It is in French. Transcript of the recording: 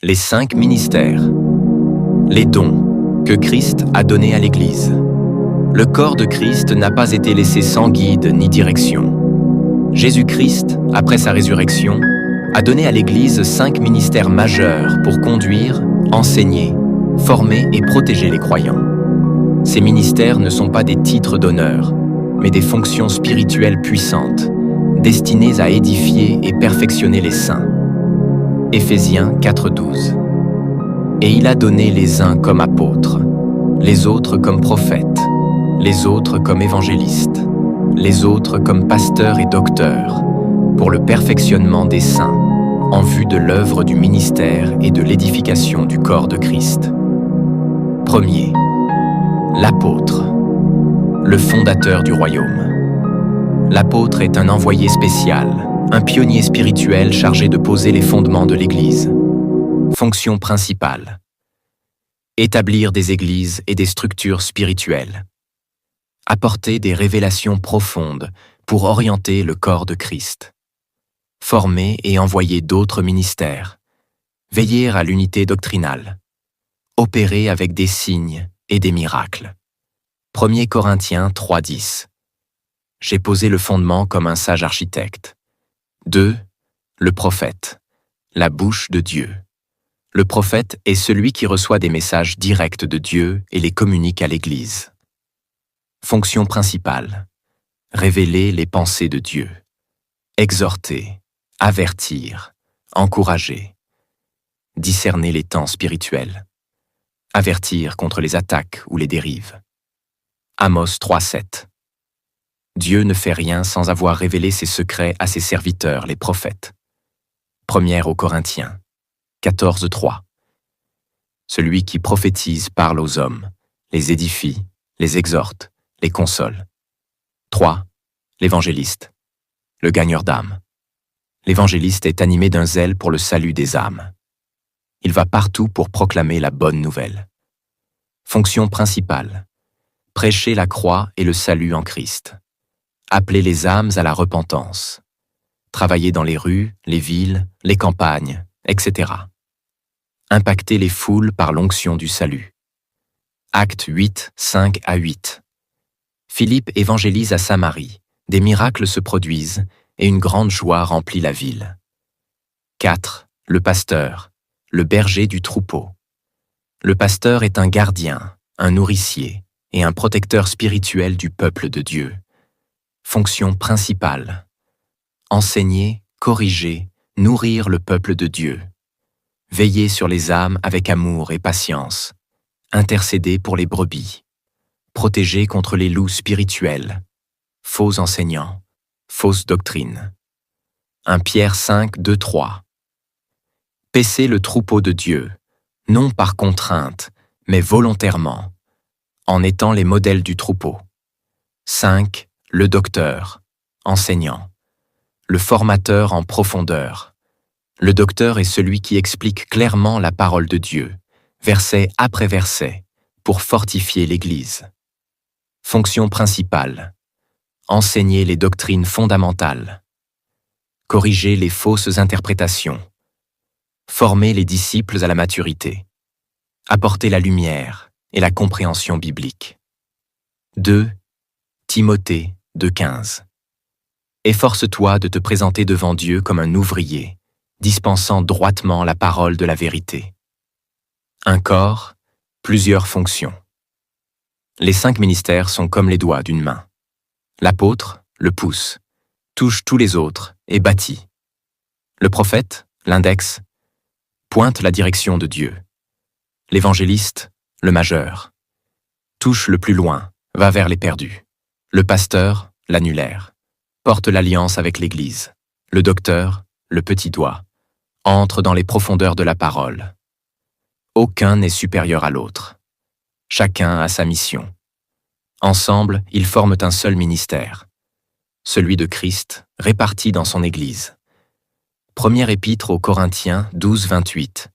Les 5 ministères. Les dons que Christ a donnés à l'Église. Le corps de Christ n'a pas été laissé sans guide ni direction. Jésus-Christ, après sa résurrection, a donné à l'Église 5 ministères majeurs pour conduire, enseigner, former et protéger les croyants. Ces ministères ne sont pas des titres d'honneur, mais des fonctions spirituelles puissantes, destinées à édifier et perfectionner les saints. Éphésiens 4:12. Et il a donné les uns comme apôtres, les autres comme prophètes, les autres comme évangélistes, les autres comme pasteurs et docteurs, pour le perfectionnement des saints, en vue de l'œuvre du ministère et de l'édification du corps de Christ. Premier, l'apôtre, le fondateur du royaume. L'apôtre est un envoyé spécial, un pionnier spirituel chargé de poser les fondements de l'Église. Fonction principale. Établir des églises et des structures spirituelles. Apporter des révélations profondes pour orienter le corps de Christ. Former et envoyer d'autres ministères. Veiller à l'unité doctrinale. Opérer avec des signes et des miracles. 1 Corinthiens 3:10. J'ai posé le fondement comme un sage architecte. 2. Le prophète, la bouche de Dieu. Le prophète est celui qui reçoit des messages directs de Dieu et les communique à l'Église. Fonction principale. Révéler les pensées de Dieu. Exhorter, avertir, encourager. Discerner les temps spirituels. Avertir contre les attaques ou les dérives. Amos 3:7. Dieu ne fait rien sans avoir révélé ses secrets à ses serviteurs, les prophètes. 1 aux Corinthiens 14:3. Celui qui prophétise parle aux hommes, les édifie, les exhorte, les console. 3. L'évangéliste, le gagneur d'âmes. L'évangéliste est animé d'un zèle pour le salut des âmes. Il va partout pour proclamer la bonne nouvelle. Fonction principale. Prêcher la croix et le salut en Christ. Appeler les âmes à la repentance. Travailler dans les rues, les villes, les campagnes, etc. Impacter les foules par l'onction du salut. Actes 8, 5-8. Philippe évangélise à Samarie, des miracles se produisent et une grande joie remplit la ville. 4. Le pasteur, le berger du troupeau. Le pasteur est un gardien, un nourricier et un protecteur spirituel du peuple de Dieu. Fonction principale. Enseigner, corriger, nourrir le peuple de Dieu. Veiller sur les âmes avec amour et patience. Intercéder pour les brebis. Protéger contre les loups spirituels. Faux enseignants. Fausse doctrine. 1 Pierre 5, 2-3. Paisser le troupeau de Dieu, non par contrainte, mais volontairement, en étant les modèles du troupeau. 5. Le docteur, enseignant. Le formateur en profondeur. Le docteur est celui qui explique clairement la parole de Dieu, verset après verset, pour fortifier l'Église. Fonction principale. Enseigner les doctrines fondamentales. Corriger les fausses interprétations. Former les disciples à la maturité. Apporter la lumière et la compréhension biblique. 2. Timothée 2:15. Efforce-toi de te présenter devant Dieu comme un ouvrier, dispensant droitement la parole de la vérité. Un corps, plusieurs fonctions. Les 5 ministères sont comme les doigts d'une main. L'apôtre, le pouce, touche tous les autres et bâtit. Le prophète, l'index, pointe la direction de Dieu. L'évangéliste, le majeur, touche le plus loin, va vers les perdus. Le pasteur, l'annulaire, porte l'alliance avec l'Église. Le docteur, le petit doigt, entre dans les profondeurs de la parole. Aucun n'est supérieur à l'autre. Chacun a sa mission. Ensemble, ils forment un seul ministère, celui de Christ, réparti dans son Église. Première épître aux Corinthiens 12, 28.